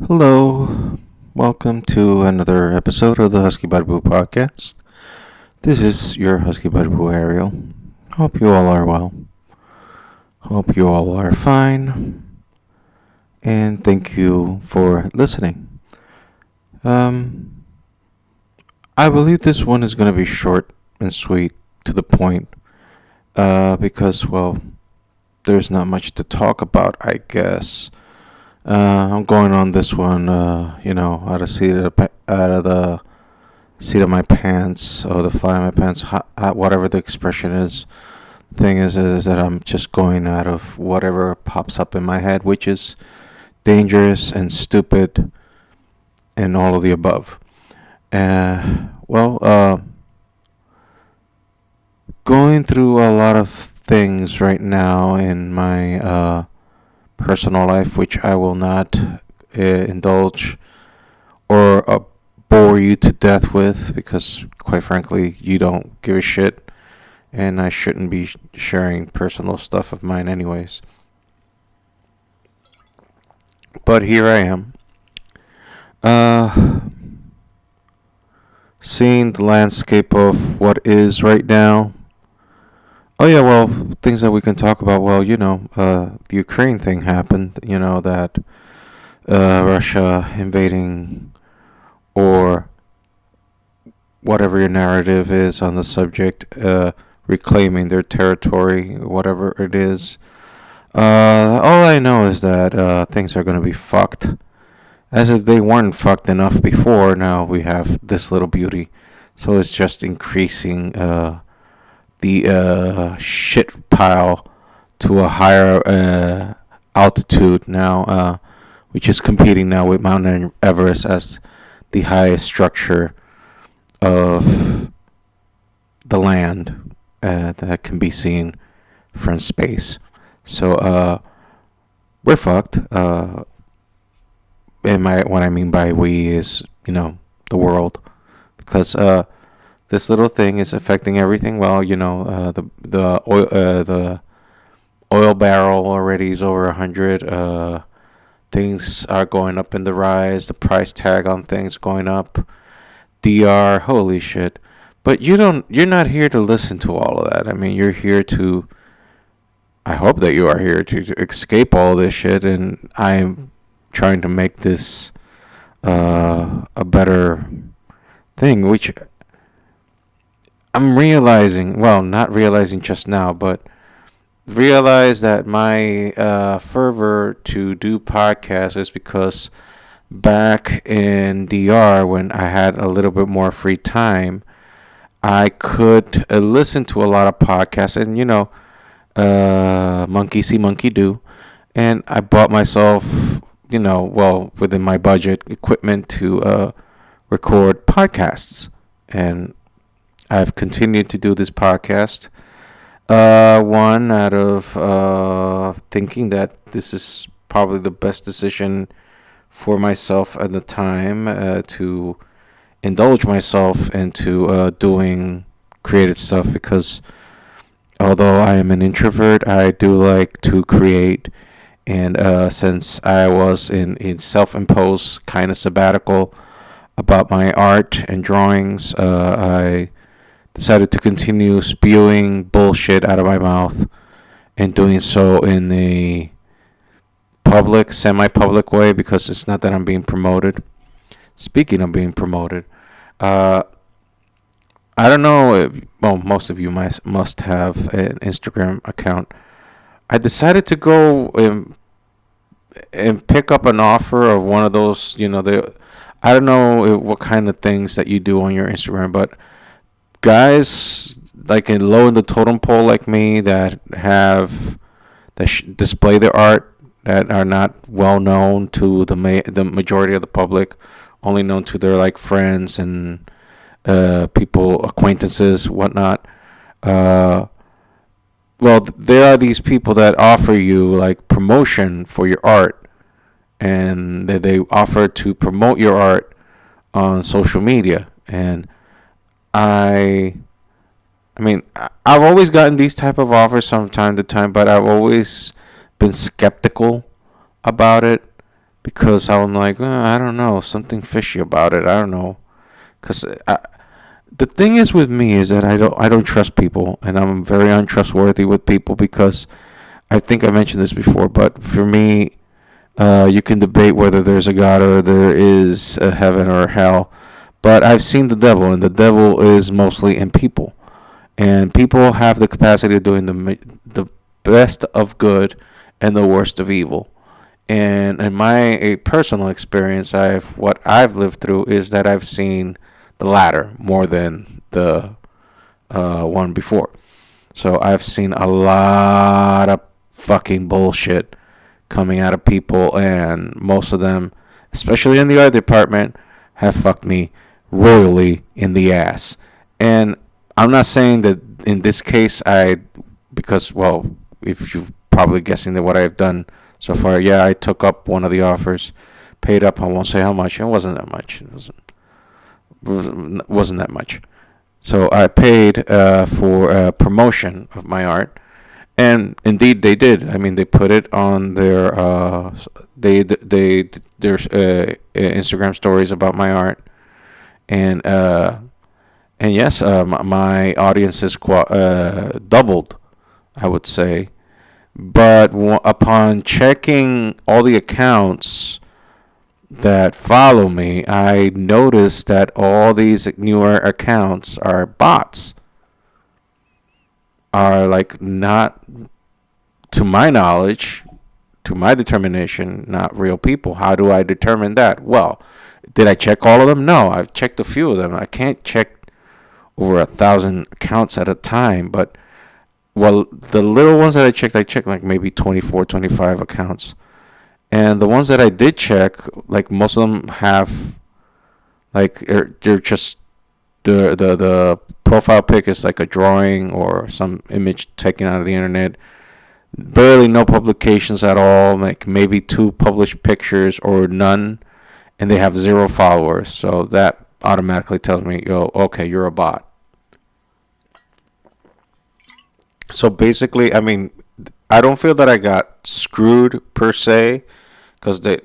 Hello, welcome to another episode of the Husky Boo podcast. This is your Husky Boo Ariel. Hope you all are well. Hope you all are fine. And thank you for listening. Um, I believe this one is going to be short and sweet, to the point. Because, well, there's not much to talk about, I guess. I'm going on this one, out of the seat of my pants, or the fly of my pants, whatever the expression is. Thing is that I'm just going out of whatever pops up in my head, which is dangerous and stupid, and all of the above. Well, going through a lot of things right now in my personal life, which I will not indulge or bore you to death with, because quite frankly, you don't give a shit, and I shouldn't be sharing personal stuff of mine, anyways. But here I am, uh, seeing the landscape of what is right now. Oh yeah, well, things that we can talk about. Well, the Ukraine thing happened. That Russia invading, or whatever your narrative is on the subject, reclaiming their territory, whatever it is. All I know is that things are going to be fucked. As if they weren't fucked enough before, now we have this little beauty. So it's just increasing the shit pile to a higher altitude now, which is competing now with Mount Everest as the highest structure of the land that can be seen from space. So we're fucked. What I mean by we is the world, because this little thing is affecting everything. Well, the oil barrel already is over 100. Things are going up in the rise. The price tag on things going up. DR, holy shit. But you're not here to listen to all of that. I mean, you're here to, I hope that you are here to escape all this shit, and I'm trying to make this a better thing, which I'm realizing, well, not realizing just now, but realize that my fervor to do podcasts is because back in DR, when I had a little bit more free time, I could listen to a lot of podcasts, and monkey see, monkey do. And I bought myself, within my budget, equipment to record podcasts. And I've continued to do this podcast. One, out of thinking that this is probably the best decision for myself at the time, to indulge myself into doing creative stuff, because although I am an introvert, I do like to create. And since I was in a self-imposed kind of sabbatical about my art and drawings, I decided to continue spewing bullshit out of my mouth, and doing so in a public, semi-public way, because it's not that I'm being promoted. Speaking of being promoted, uh, I don't know if, well, most of you must have an Instagram account. I decided to go and pick up an offer of one of those, I don't know what kind of things that you do on your Instagram, but guys like in low in the totem pole like me, that display their art, that are not well known to the majority of the public, only known to their like friends and people, acquaintances, whatnot. Uh, well, there are these people that offer you like promotion for your art, and they offer to promote your art on social media. And I I mean, I've always gotten these type of offers from time to time, but I've always been skeptical about it, because I'm like, I don't know, something fishy about it. I don't know, because the thing is with me is that I don't trust people, and I'm very untrustworthy with people because I think I mentioned this before, but for me, you can debate whether there's a God or there is a heaven or a hell, but I've seen the devil, and the devil is mostly in people, and people have the capacity of doing the best of good and the worst of evil. And in my personal experience, what I've lived through is that I've seen the latter more than the one before. So I've seen a lot of fucking bullshit coming out of people, and most of them, especially in the art department, have fucked me royally in the ass. And I'm not saying that in this case because, well, if you're probably guessing that what I've done so far, yeah, I took up one of the offers, paid up. I won't say how much. It wasn't that much. It wasn't that much. So I paid for a promotion of my art, and indeed they did. I mean, they put it on their Instagram stories about my art, and yes, my audience is doubled, I would say. But upon checking all the accounts that follow me, I noticed that all these newer accounts are bots, are like not, to my knowledge, to my determination, not real people. How do I determine that? Well, did I check all of them? No, I've checked a few of them. I can't check over 1,000 accounts at a time, but well, the little ones that I checked like maybe 24, 25 accounts. And the ones that I did check, like most of them have, like they're just the profile pic is like a drawing or some image taken out of the internet. Barely no publications at all, like maybe two published pictures or none, and they have zero followers. So that automatically tells me, oh, okay, you're a bot. So basically, I mean, I don't feel that I got screwed per se, because they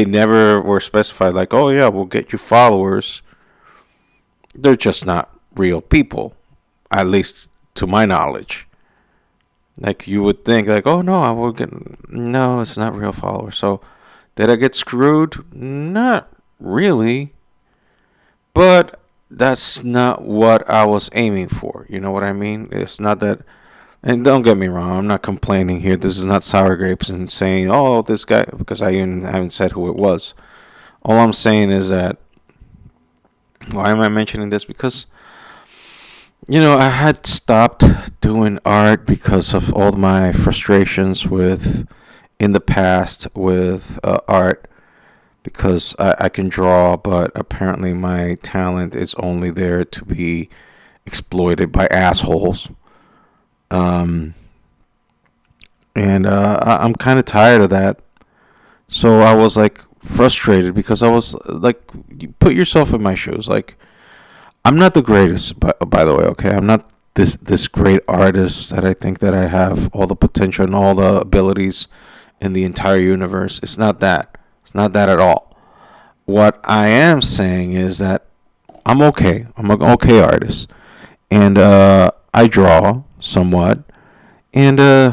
never were specified like, oh yeah, we'll get you followers. They're just not real people, at least to my knowledge. Like you would think, like, oh no, I will get, no, it's not real followers. So did I get screwed? Not really, but that's not what I was aiming for. You know what I mean? It's not that. And don't get me wrong, I'm not complaining here. This is not sour grapes and saying, oh, this guy, because I even haven't said who it was. All I'm saying is that, why am I mentioning this? Because, I had stopped doing art because of all my frustrations in the past with art, because I can draw, but apparently my talent is only there to be exploited by assholes. Um, and I'm kind of tired of that. So I was like frustrated because I was like, you put yourself in my shoes. Like, I'm not the greatest, by the way. Okay, I'm not this great artist that I think that I have all the potential and all the abilities in the entire universe. It's not that. It's not that at all. What I am saying is that I'm okay. I'm an okay artist, and I draw somewhat, and it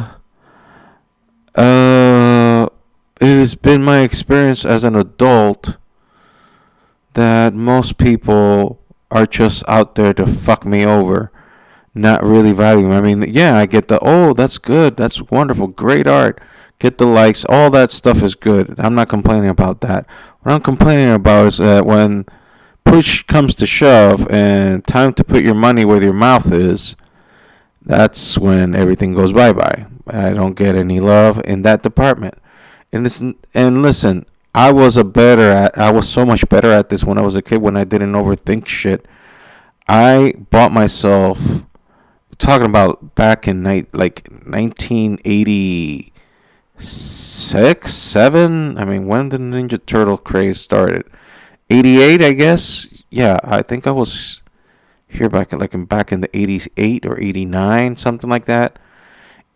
has been my experience as an adult that most people are just out there to fuck me over, not really valuing. I mean, yeah, I get oh, that's good, that's wonderful, great art, get the likes, all that stuff is good. I'm not complaining about that. What I'm complaining about is that when push comes to shove and time to put your money where your mouth is, that's when everything goes bye bye. I don't get any love in that department. And listen, I was so much better at this when I was a kid, when I didn't overthink shit. I bought myself, talking about back in like 1986, 7. I mean, when the Ninja Turtle craze started, 88, I guess. Yeah, I think I was here back in the 88 or 89, something like that.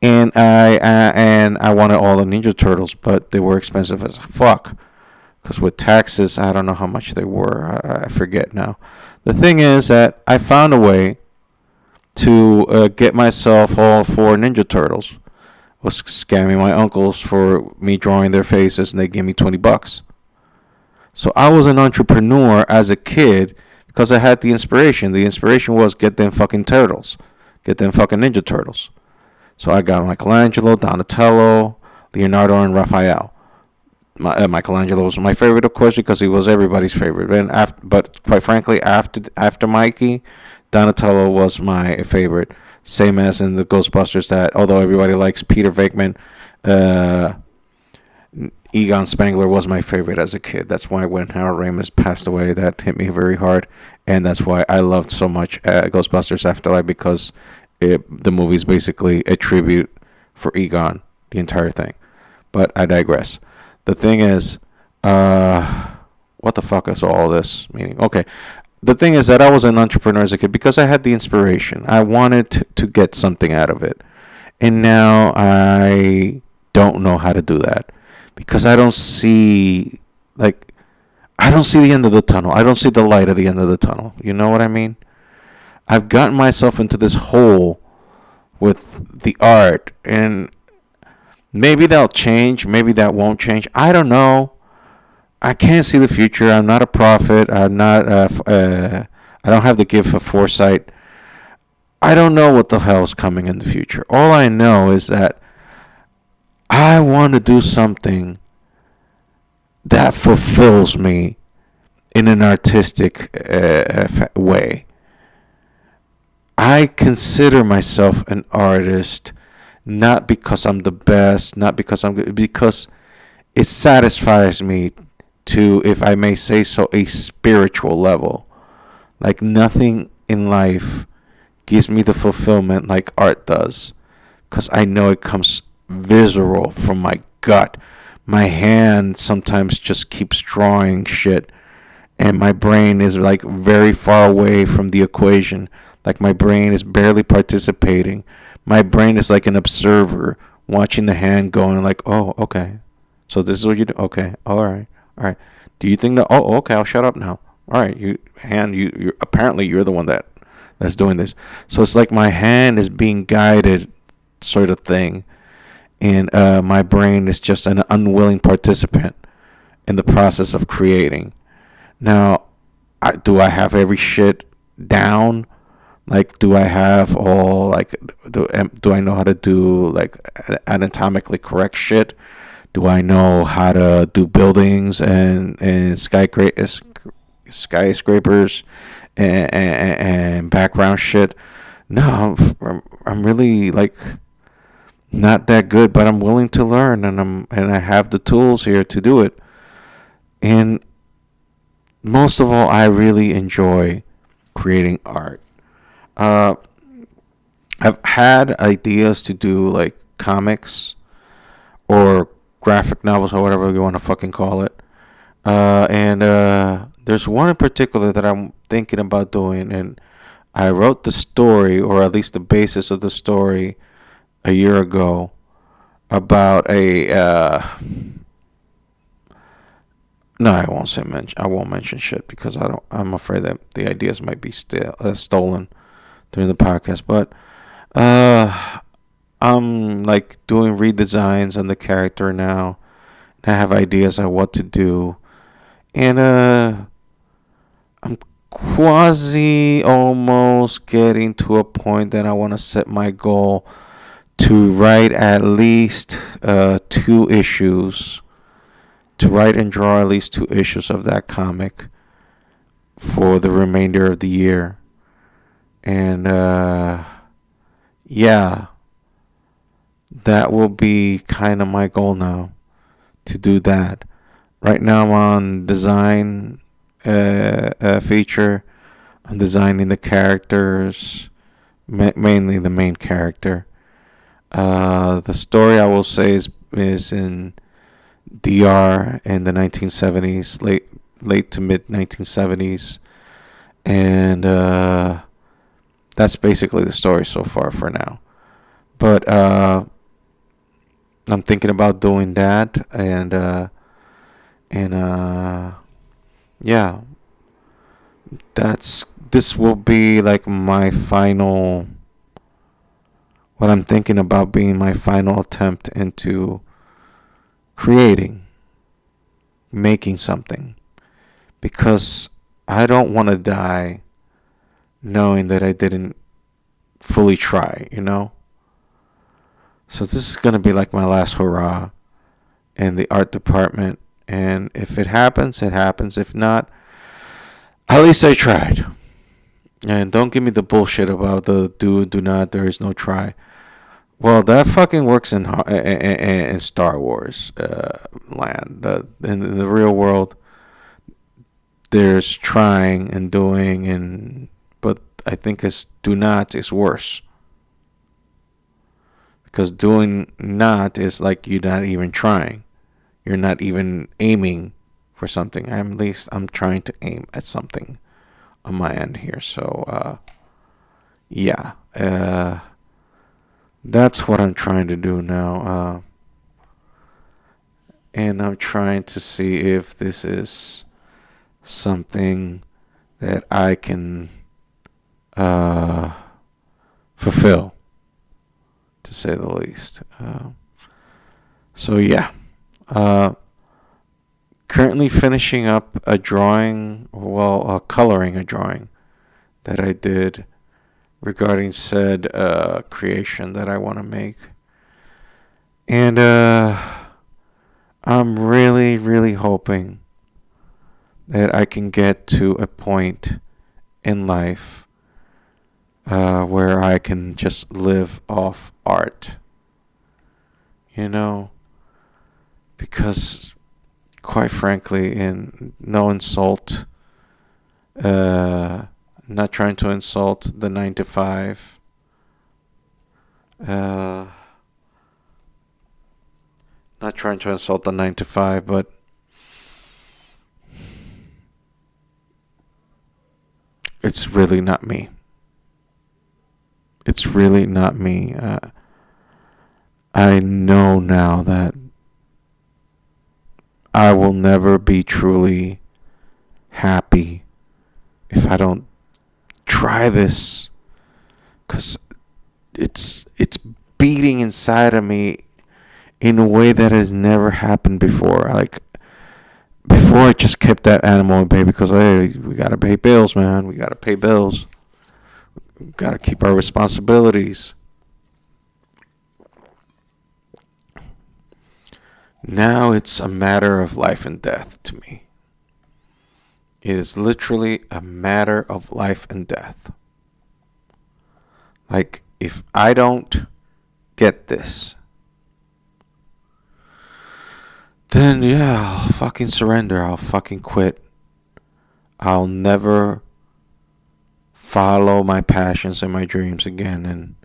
And I wanted all the Ninja Turtles, but they were expensive as fuck. because with taxes, I don't know how much they were. I forget now. The thing is that I found a way to get myself all four Ninja Turtles. Was scamming my uncles for me drawing their faces, and they gave me $20. So I was an entrepreneur as a kid because I had the inspiration. The inspiration was get them fucking turtles, get them fucking Ninja Turtles. So I got Michelangelo, Donatello, Leonardo, and Raphael. Michelangelo was my favorite, of course, because he was everybody's favorite. But quite frankly, after Mikey, Donatello was my favorite. Same as in the Ghostbusters, that although everybody likes Peter Venkman, Egon Spengler was my favorite as a kid. That's why when Harold Ramis passed away, that hit me very hard, and that's why I loved so much Ghostbusters Afterlife, because the movie is basically a tribute for Egon, the entire thing. But I digress. The thing is, what the fuck is all this meaning? Okay, the thing is that I was an entrepreneur as a kid because I had the inspiration. I wanted to get something out of it, and now I don't know how to do that because I don't see the end of the tunnel. I don't see the light at the end of the tunnel. You know what I mean? I've gotten myself into this hole with the art, and maybe that'll change. Maybe that won't change. I don't know. I can't see the future. I'm not a prophet. I'm not. I don't have the gift of foresight. I don't know what the hell's coming in the future. All I know is that I want to do something that fulfills me in an artistic way. I consider myself an artist not because I'm the best, not because I'm good, because it satisfies me to, if I may say so, a spiritual level. Like nothing in life gives me the fulfillment like art does, because I know it comes visceral from my gut. My hand sometimes just keeps drawing shit, and my brain is like very far away from the equation. Like my brain is barely participating. My brain is like an observer watching the hand going like, oh, okay. So this is what you do. Okay. All right. All right. Do you think that? Oh, okay. I'll shut up now. All right. You apparently you're the one that's doing this. So it's like my hand is being guided, sort of thing, and my brain is just an unwilling participant in the process of creating. Now, do I have every shit down? Like, do I have all, like, do I know how to do, like, anatomically correct shit? Do I know how to do buildings and skyscrapers and background shit? No, I'm really, like, not that good, but I'm willing to learn, and I have the tools here to do it. And most of all, I really enjoy creating art. I've had ideas to do like comics or graphic novels or whatever you want to fucking call it. And there's one in particular that I'm thinking about doing, and I wrote the story, or at least the basis of the story, a year ago about a. No, I won't mention shit because I'm afraid that the ideas might be stolen during the podcast, but I'm like doing redesigns on the character now. I have ideas on what to do, and I'm quasi almost getting to a point that I want to set my goal to write at least 2 issues, to write and draw at least 2 issues of that comic for the remainder of the year. And yeah, that will be kind of my goal now, to do that. Right now I'm on design feature. I'm designing the characters, mainly the main character. The story, I will say, is in DR in the 1970s, late to mid 1970s, and that's basically the story so far for now. But I'm thinking about doing that, and And yeah, this will be like my final, what I'm thinking about being my final attempt into creating, making something, because I don't want to die knowing that I didn't fully try, you know? So this is going to be like my last hurrah in the art department. And if it happens, it happens. If not, at least I tried. And don't give me the bullshit about the do not, there is no try. Well, that fucking works in Star Wars land. In the real world, there's trying and doing, but I think it's do not is worse, because doing not is like you're not even trying. You're not even aiming for something. At least I'm trying to aim at something on my end here. So yeah, that's what I'm trying to do now. And I'm trying to see if this is something that I can uh, fulfill, to say the least. So yeah, uh, currently finishing up a drawing, well, coloring a drawing that I did regarding said creation that I want to make. And I'm really, really hoping that I can get to a point in life where I can just live off art. You know? Because, quite frankly, in no insult, not trying to insult the 9 to 5, not trying to insult the 9 to 5, but it's really not me. It's really not me. I know now that I will never be truly happy if I don't try this, because it's beating inside of me in a way that has never happened before. Like, before, I just kept that animal at bay because, hey, we gotta pay bills, man. We gotta pay bills. We gotta keep our responsibilities. Now it's a matter of life and death to me. It is literally a matter of life and death. Like, if I don't get this, then yeah, I'll fucking surrender. I'll fucking quit. I'll never follow my passions and my dreams again, and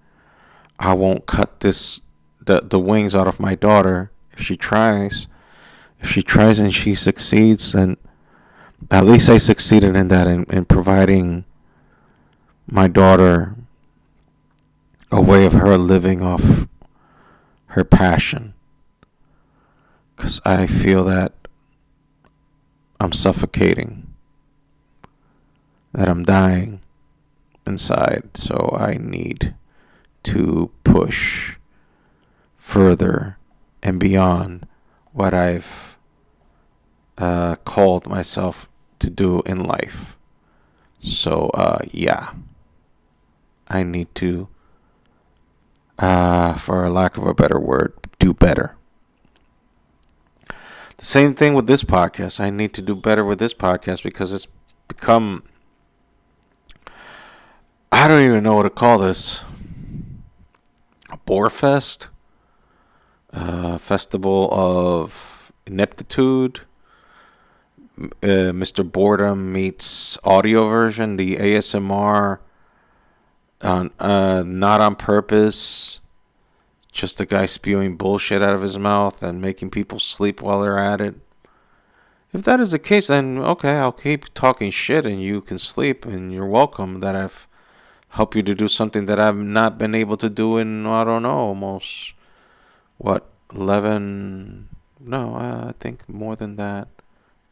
I won't cut the wings out of my daughter if she tries. If she tries and she succeeds, then at least I succeeded in that, in providing my daughter a way of her living off her passion. Because I feel that I'm suffocating, that I'm dying inside. So I need to push further and beyond what I've called myself to do in life. So yeah, I need to, for lack of a better word, do better. The same thing with this podcast. I need to do better with this podcast because it's become, I don't even know what to call this, a bore fest, festival of ineptitude. Mr. Boredom meets audio version, the ASMR, not on purpose, just a guy spewing bullshit out of his mouth and making people sleep while they're at it. If that is the case, then okay, I'll keep talking shit and you can sleep, and you're welcome that I've helped you to do something that I've not been able to do in, I don't know, almost, what, 11, no, I think more than that.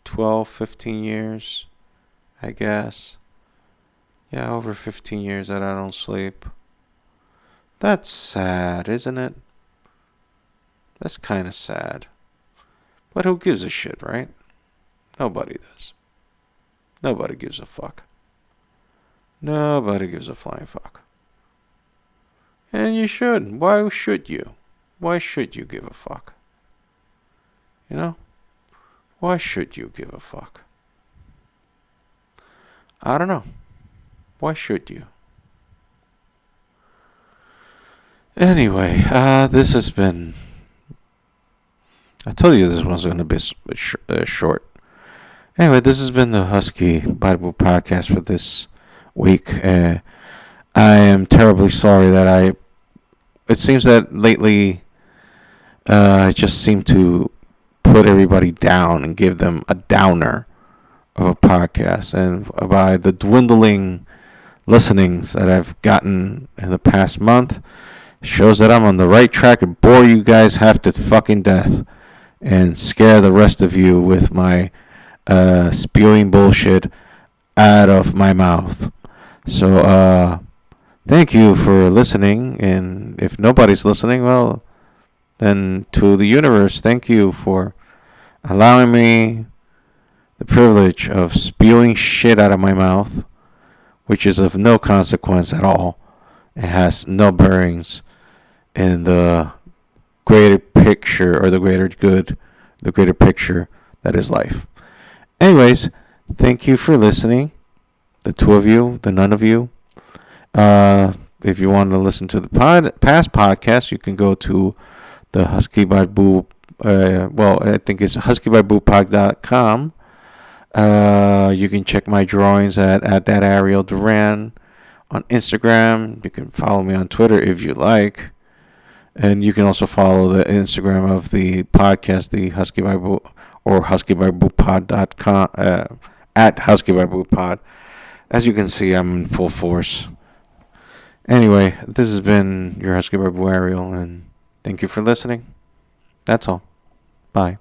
12, 15 years, I guess. Yeah, over 15 years that I don't sleep. That's sad, isn't it? That's kind of sad. But who gives a shit, right? Nobody does. Nobody gives a fuck. Nobody gives a flying fuck. And you should. Why should you? Why should you give a fuck? You know? Why should you give a fuck? I don't know. Why should you? Anyway, this has been. I told you this one's going to be short. Anyway, this has been the Husky Bible podcast for this week. I am terribly sorry that It seems that lately, I just seem to put everybody down and give them a downer of a podcast. And by the dwindling listenings that I've gotten in the past month, shows that I'm on the right track and bore you guys half to fucking death and scare the rest of you with my spewing bullshit out of my mouth. So, thank you for listening. And if nobody's listening, well, then to the universe, thank you for allowing me the privilege of spewing shit out of my mouth, which is of no consequence at all. It has no bearings in the greater picture or the greater good, the greater picture that is life. Anyways, thank you for listening. The two of you, the none of you. If you want to listen to the past podcasts, you can go to the Husky by Boo. I think it's huskybyboopod.com. You can check my drawings at that Ariel Duran on Instagram. You can follow me on Twitter if you like. And you can also follow the Instagram of the podcast, the Husky by Boo, or huskybyboopod.com, at huskybyboopod. As you can see, I'm in full force. Anyway, this has been your Husky by Boo Ariel, and thank you for listening. That's all. Bye.